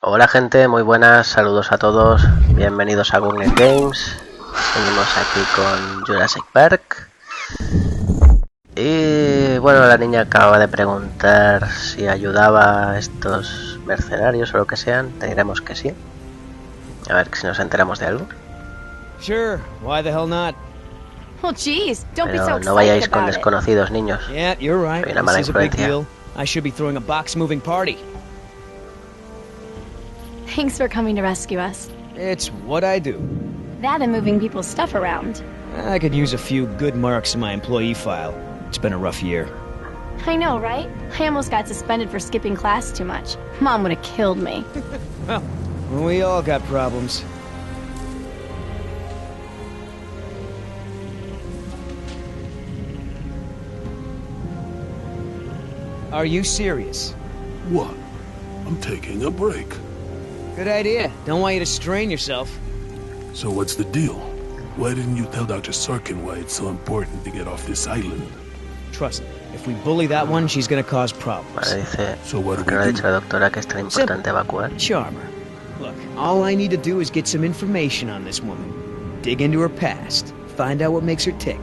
Hola gente, muy buenas, saludos a todos, bienvenidos a GungnirGames. Seguimos aquí con Jurassic Park. Y bueno, la niña acaba de preguntar si ayudaba a estos mercenarios o lo que sean. Te diremos que sí. A ver si nos enteramos de algo. Sure, why the hell not? Well, geez, don't be so Pero excited no vayáis con about it. desconocidos, niños. Yeah, you're right. Soy una mala This is a big influencia. deal. I should be throwing a box-moving party. Thanks for coming to rescue us. It's what I do. That and moving people's stuff around. I could use a few good marks in my employee file. It's been a rough year. I know, right? I almost got suspended for skipping class too much. Mom would have killed me. Well, we all got problems. Are you serious? What? I'm taking a break. Good idea. Don't want you to strain yourself. So what's the deal? Why didn't you tell Dr. Sorkin why it's so important to get off this island? Trust me, if we bully that one, she's gonna cause problems. Vale, dice, So what do ¿por qué no le ha we dicho do? la doctora que es tan importante evacuar? Charm her. Look, all I need to do is get some information on this woman. Dig into her past. Find out what makes her tick.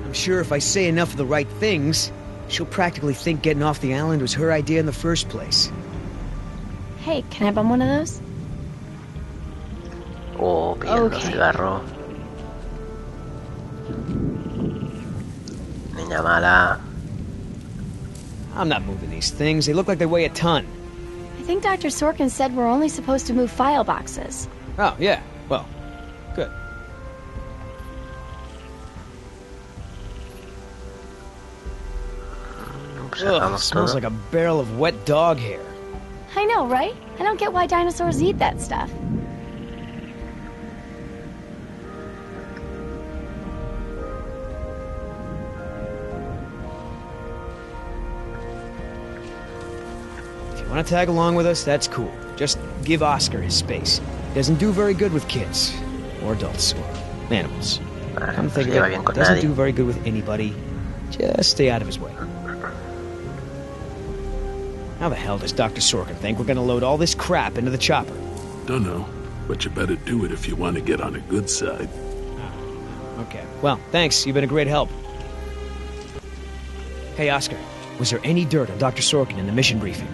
I'm sure if I say enough of the right things, she'll practically think getting off the island was her idea in the first place. Hey, can I bum one of those? Oh, pidiendo Okay. cigarro. Niña mala. I'm not moving these things. They look like they weigh a ton. I think Dr. Sorkin said we're only supposed to move file boxes. Oh, yeah. Well, good. Ugh, Observamos smells todo. like a barrel of wet dog hair. I know, right? I don't get why dinosaurs eat that stuff. If you want to tag along with us, that's cool. Just give Oscar his space. Doesn't do very good with kids. Or adults. Or animals. Vale, Come no to se think lleva of bien it, con doesn't nadie. do very good with anybody. Just stay out of his way. How the hell does Dr. Sorkin think we're gonna load all this crap into the chopper? Dunno, but you better do it if you want to get on the good side. Okay. Well, thanks. You've been a great help. Hey, Oscar. Was there any dirt on Dr. Sorkin in the mission briefing?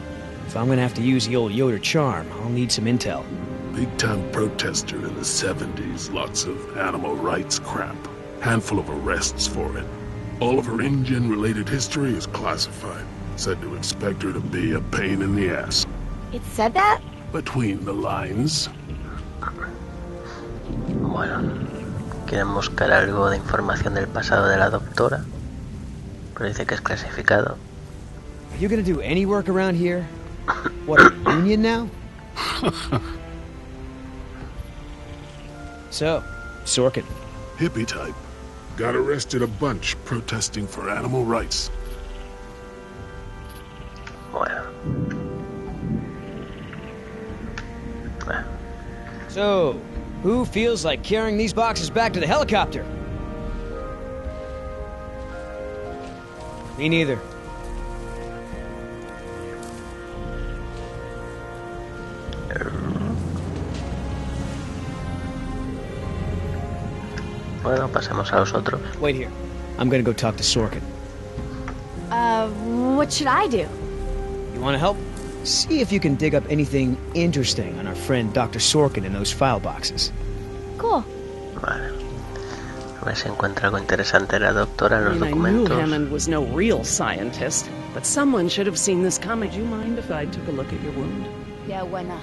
If I'm gonna have to use the old Yoder charm, I'll need some intel. Big-time protester in the 70s, lots of animal rights crap. Handful of arrests for it. All of her InGen-related history is classified. Said to expect her to be a pain in the ass. It said that? Between the lines. Bueno, quieren buscar algo de información del pasado de la doctora, pero dice que es clasificado. Are you gonna do any work around here? What, a union now? So, Sorkin. Hippie type. Got arrested a bunch protesting for animal rights. Bueno. Ah, So, who feels like carrying these boxes back to the helicopter? Me neither. Bueno, pasemos a los otros. Wait here. I'm gonna go talk to Sorkin. What should I do? You wanna help? See if you can dig up anything interesting on our friend Dr. Sorkin in those file boxes. Cool. Vale. A ver si encuentra algo interesante la doctora en los I knew documentos. Hammond was no real scientist, but someone should have seen this coming. Do you mind if I took a look at your wound? Yeah, why not?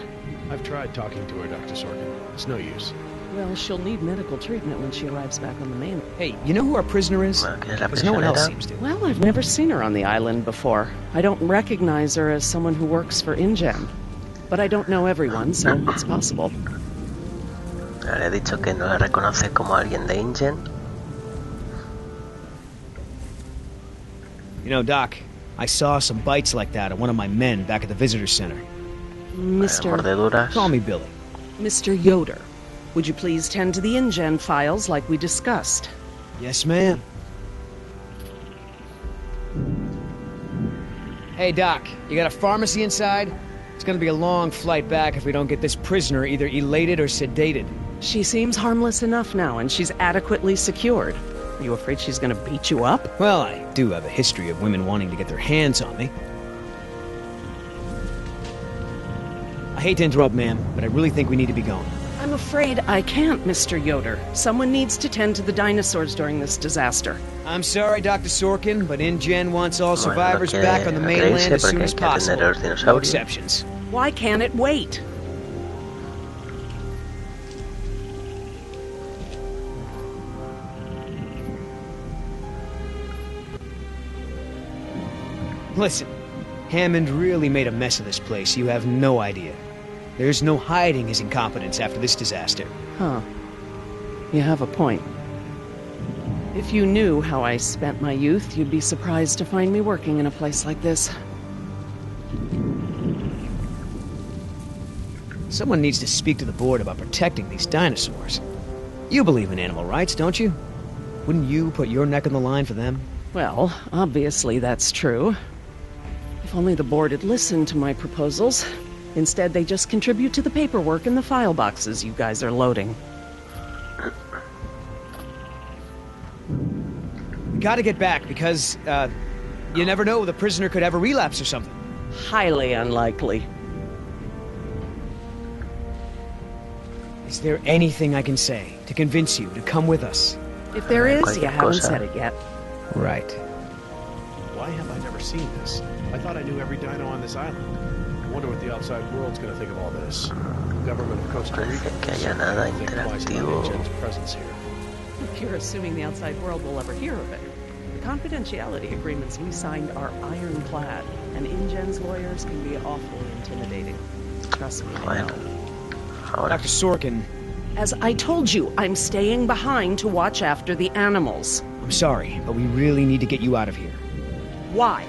I've tried talking to her, Dr. Sorkin. It's no use. Well, she'll need medical treatment when she arrives back on the mainland. Hey, you know who our prisoner is? Bueno, ¿quién es la Because no one else prisionera? seems to. Well, I've never seen her on the island before. I don't recognize her as someone who works for InGen. But I don't know everyone, so it's possible. Le he dicho que no la reconoce como alguien de InGen. You know, Doc, I saw some bites like that on one of my men back at the visitor center. Mr. Mordeduras. Call me Billy. Mr. Yoder, would you please tend to the InGen files like we discussed? Yes, ma'am. Hey, Doc, you got a pharmacy inside? It's gonna be a long flight back if we don't get this prisoner either elated or sedated. She seems harmless enough now, and she's adequately secured. Are you afraid she's gonna beat you up? Well, I do have a history of women wanting to get their hands on me. I hate to interrupt, ma'am, but I really think we need to be going. I'm afraid I can't, Mr. Yoder. Someone needs to tend to the dinosaurs during this disaster. I'm sorry, Dr. Sorkin, but InGen wants all survivors back on the mainland as soon as possible. No exceptions. Why can't it wait? Listen, Hammond really made a mess of this place. You have no idea. There's no hiding his incompetence after this disaster. Huh. You have a point. If you knew how I spent my youth, you'd be surprised to find me working in a place like this. Someone needs to speak to the board about protecting these dinosaurs. You believe in animal rights, don't you? Wouldn't you put your neck on the line for them? Well, obviously that's true. If only the board had listened to my proposals. Instead, they just contribute to the paperwork in the file boxes you guys are loading. We gotta get back, because, you never know, the prisoner could have a relapse or something. Highly unlikely. Is there anything I can say to convince you to come with us? If there is, you haven't said it yet. Right. Why have I never seen this? I thought I knew every dino on this island. I wonder what the outside world's gonna think of all this. The government of Costa Rica que haya nada think twice about interactivo. InGen's presence here. If you're assuming the outside world will ever hear of it. The confidentiality agreements we signed are ironclad, and InGen's lawyers can be awfully intimidating. Trust me, I Bueno, know. ahora Dr. Sorkin, As I told you, I'm staying behind to watch after the animals. I'm sorry, but we really need to get you out of here. Why?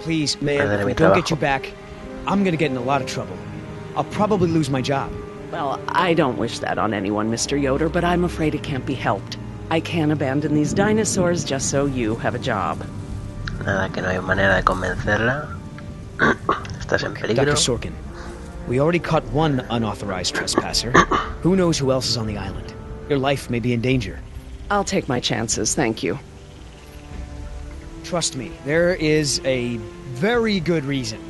Please, ma'am, Perderé if we mi don't get trabajo. you back, I'm gonna get in a lot of trouble. I'll probably lose my job. Well, I don't wish that on anyone, Mr. Yoder, but I'm afraid it can't be helped. I can't abandon these dinosaurs just so you have a job. nada, que no hay manera de convencerla. Estás en peligro. Dr. Sorkin, we already caught one unauthorized trespasser. Who knows who else is on the island? Your life may be in danger. I'll take my chances, thank you. Trust me, there is a very good reason.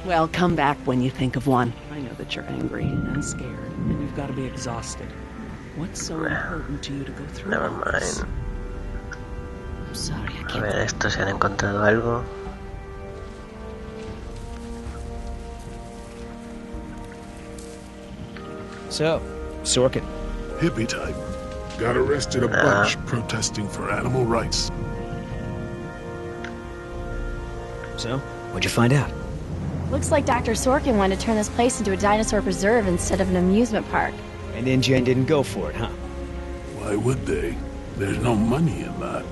Well, come back when you think of one. I know that you're angry and scared, and you've got to be exhausted. What's so important to you to go through Never all this? mind. I'm sorry, I A can't. ver, estos se han encontrado algo. So, Sorkin, Hippie type. Got arrested a bunch protesting for animal rights. so, what'd you find out? Looks like Dr. Sorkin wanted to turn this place into a dinosaur preserve instead of an amusement park. And InGen didn't go for it, huh? Why would they? There's no money in that.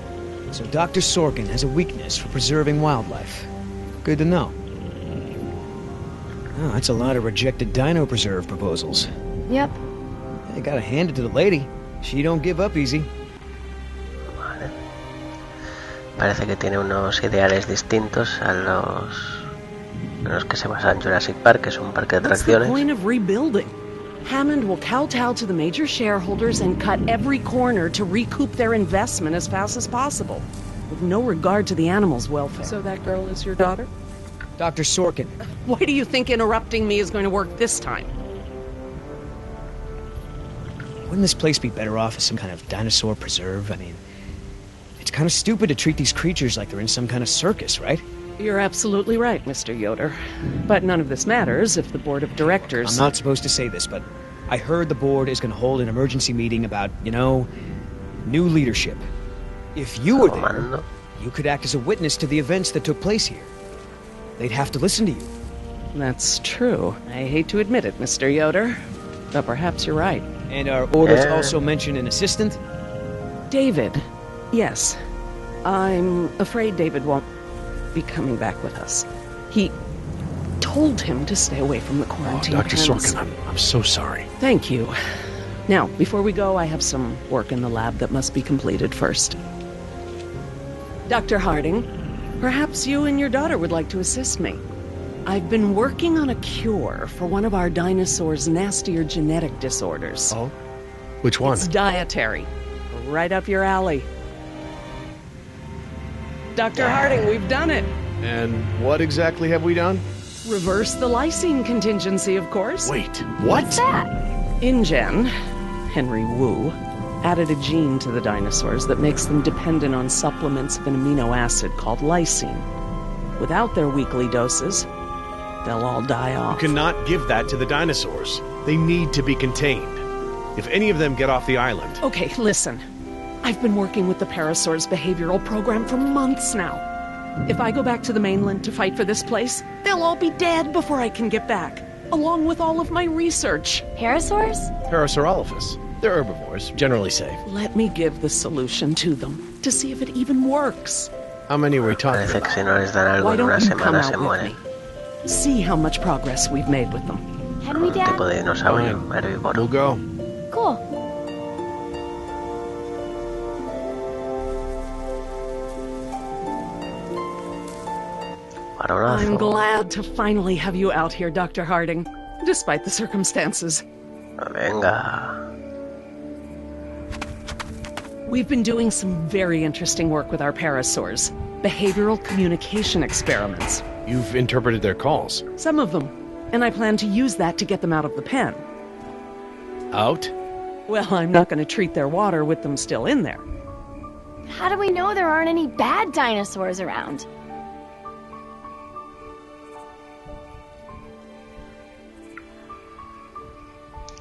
So Dr. Sorkin has a weakness for preserving wildlife. Good to know. Oh, that's a lot of rejected dino preserve proposals. Yep. I gotta hand it to the lady. She don't give up easy. Vale. Parece que tiene unos ideales distintos a los que se basa en Jurassic Park, que es un parque de What's the atracciones. point of rebuilding? Hammond will kowtow to the major shareholders and cut every corner to recoup their investment as fast as possible, with no regard to the animals' welfare. So that girl is your daughter? Dr. Sorkin, Why do you think interrupting me is going to work this time? wouldn't this place be better off as some kind of dinosaur preserve? I mean, it's kind of stupid to treat these creatures like they're in some kind of circus, right? You're absolutely right, Mr. Yoder. But none of this matters if the board of directors... I'm not supposed to say this, but I heard the board is going to hold an emergency meeting about, new leadership. If you were there, Comando. you could act as a witness to the events that took place here. They'd have to listen to you. That's true. I hate to admit it, Mr. Yoder, but perhaps you're right. And our orders Yeah. also mention an assistant? David, yes. I'm afraid David won't be coming back with us. He told him to stay away from the Oh, quarantine. Dr. pens. Sorkin, I'm so sorry. Thank you. Now, before we go, I have some work in the lab that must be completed first. Dr. Harding, Perhaps you and your daughter would like to assist me. I've been working on a cure for one of our dinosaurs' nastier genetic disorders. Oh? Which one? It's dietary. Right up your alley. Dr. Harding, we've done it. And what exactly have we done? Reverse the lysine contingency, of course. Wait, what? What's that? InGen, Henry Wu, added a gene to the dinosaurs that makes them dependent on supplements of an amino acid called lysine. Without their weekly doses, they'll all die off. You cannot give that to the dinosaurs. They need to be contained. If any of them get off the island... Okay, listen. I've been working with the Parasaur's behavioral program for months now. If I go back to the mainland to fight for this place, they'll all be dead before I can get back, along with all of my research. Parasaurs? Parasaurolophus. They're herbivores, generally safe. Let me give the solution to them, to see if it even works. How many are we talking Parece que about? si no les dan algo Why en una don't you come semana se out with mueren. me? See how much progress we've made with them. Can we, Un tipo Dad? de dinosaurio We'll herbívoro. go. Cool. I'm Varonazo. glad to finally have you out here, Dr. Harding, despite the circumstances. Venga. We've been doing some very interesting work with our parasaurs. Behavioral communication experiments. You've interpreted their calls. Some of them. And I plan to use that to get them out of the pen. Out? Well, I'm not going to treat their water with them still in there. How do we know there aren't any bad dinosaurs around?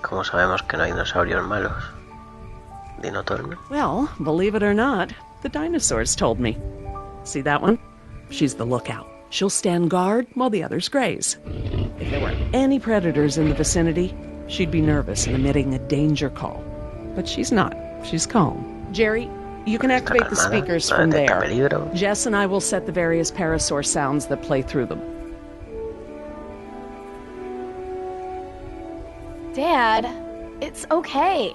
¿Cómo sabemos que no hay dinosaurios malos? Dinotorno. Well, believe it or not, the dinosaurs told me. See that one? She's the lookout. She'll stand guard while the others graze. If there were any predators in the vicinity, she'd be nervous and emitting a danger call. But she's not. She's calm. Jerry, you can activate the calmada, speakers no from detecta there. peligro. Jess and I will set the various parasaur sounds that play through them. Dad, it's okay.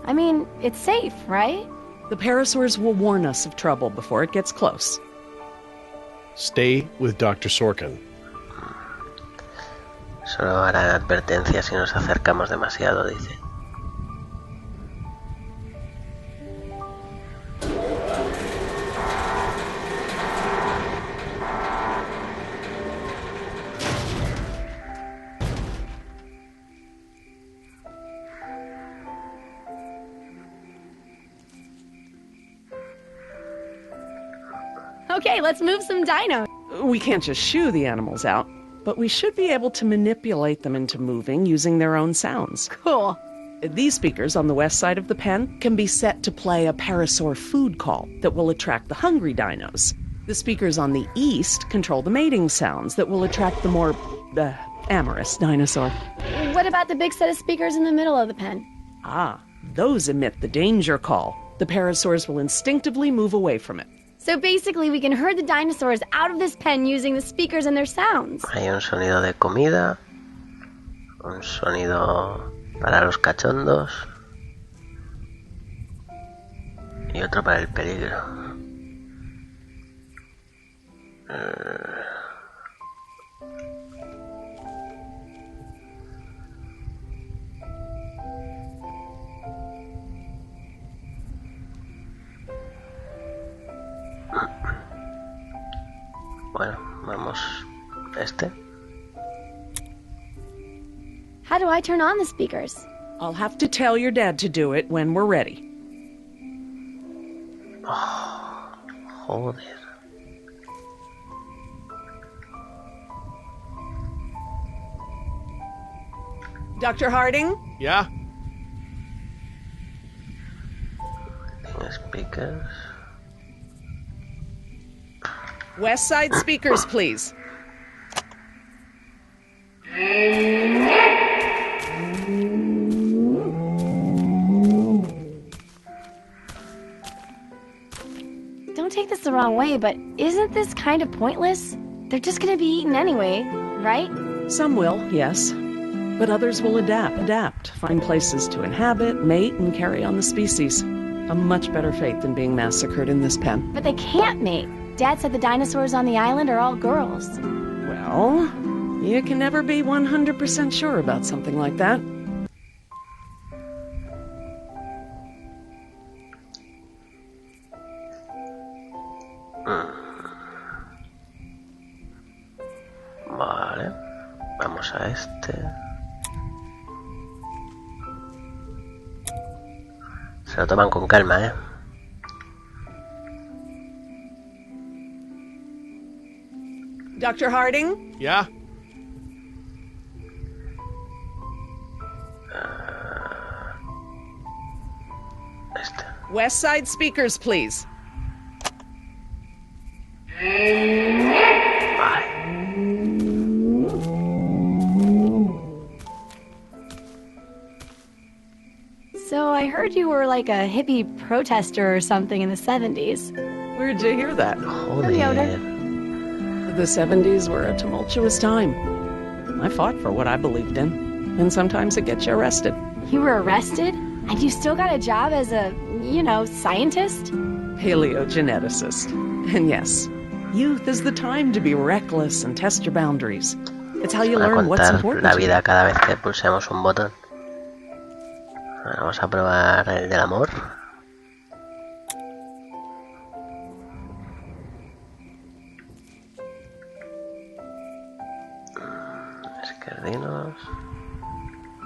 I mean, it's safe, right? The parasaurs will warn us of trouble before it gets close. Stay with Dr. Sorkin. Solo harán advertencias si nos acercamos demasiado, dice. Okay, let's move some dinos. We can't just shoo the animals out, but we should be able to manipulate them into moving using their own sounds. Cool. These speakers on the west side of the pen can be set to play a parasaur food call that will attract the hungry dinos. The speakers on the east control the mating sounds that will attract the more, amorous dinosaur. What about the big set of speakers in the middle of the pen? Ah, those emit the danger call. The parasaurs will instinctively move away from it. So basically, we can herd the dinosaurs out of this pen using the speakers and their sounds. Hay un sonido de comida, un sonido para los cachondos y otro para el peligro. Bueno, vamos. Este. How do I turn on the speakers? I'll have to tell your dad to do it when we're ready. Joder. Dr. Harding? Yeah? Tiene speakers. West side speakers, please. Don't take this the wrong way, but isn't this kind of pointless? They're just gonna be eaten anyway, right? Some will, yes. But others will adapt, find places to inhabit, mate, and carry on the species. A much better fate than being massacred in this pen. But they can't mate. Dad said the dinosaurs on the island are all girls. Well, you can never be 100% sure about something like that. Vale, vamos a este. Se lo toman con calma, ¿eh? Dr. Harding? Yeah? Este. West Side speakers, please. Vale. So I heard you were like a hippie protester or something in the 70s. Where'd you hear that? Joder. The 70s were a tumultuous time. I fought for what I believed in, and sometimes it gets you arrested. You were arrested? And you still got a job as a, scientist? Paleogeneticist. And yes, youth is the time to be reckless and test your boundaries. It's how you Van a learn what's contar important la to you. vida cada vez que pulsemos un botón. Bueno, vamos a probar el del amor. Esquerdinos.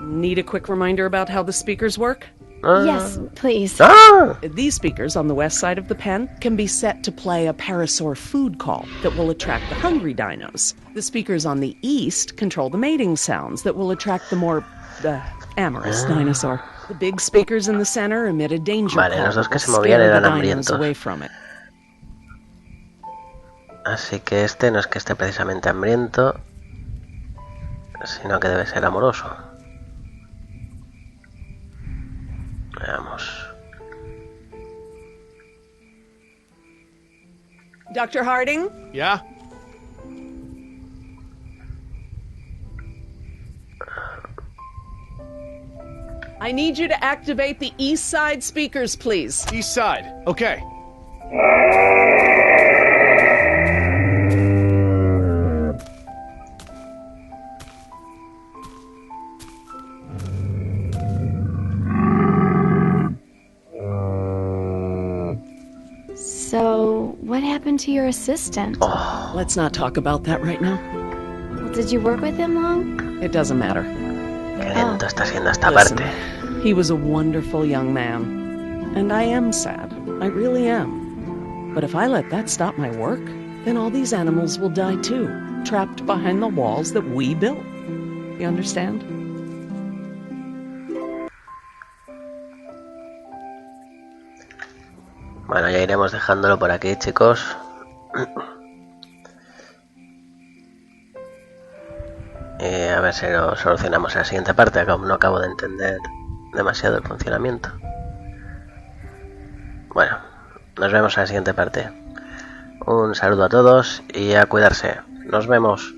Need a quick reminder about how the speakers work? Yes, please. ¡Ah! These speakers on the west side of the pen can be set to play a parasaur food call that will attract the hungry dinos. The speakers on the east control the mating sounds that will attract the more amorous dinosaur. The big speakers in the center emit a danger Vale, call los dos that que will se movían scare the eran dinos hambrientos. away from it. Así que este no es que esté precisamente hambriento, sino que debe ser amoroso. Veamos. Dr. Harding? Yeah? I need you to activate the east side speakers, please. East side. Okay. So, what happened to your assistant? Oh, Let's not talk about that right now. Well, did you work with him long? It doesn't matter. qué lento está siendo esta Listen, parte. he was a wonderful young man. And I am sad. I really am. But if I let that stop my work, then all these animals will die too, trapped behind the walls that we built. You understand? Bueno, ya iremos dejándolo por aquí, chicos. A ver si lo solucionamos en la siguiente parte. No acabo de entender demasiado el funcionamiento. Bueno, nos vemos en la siguiente parte. Un saludo a todos y a cuidarse. Nos vemos.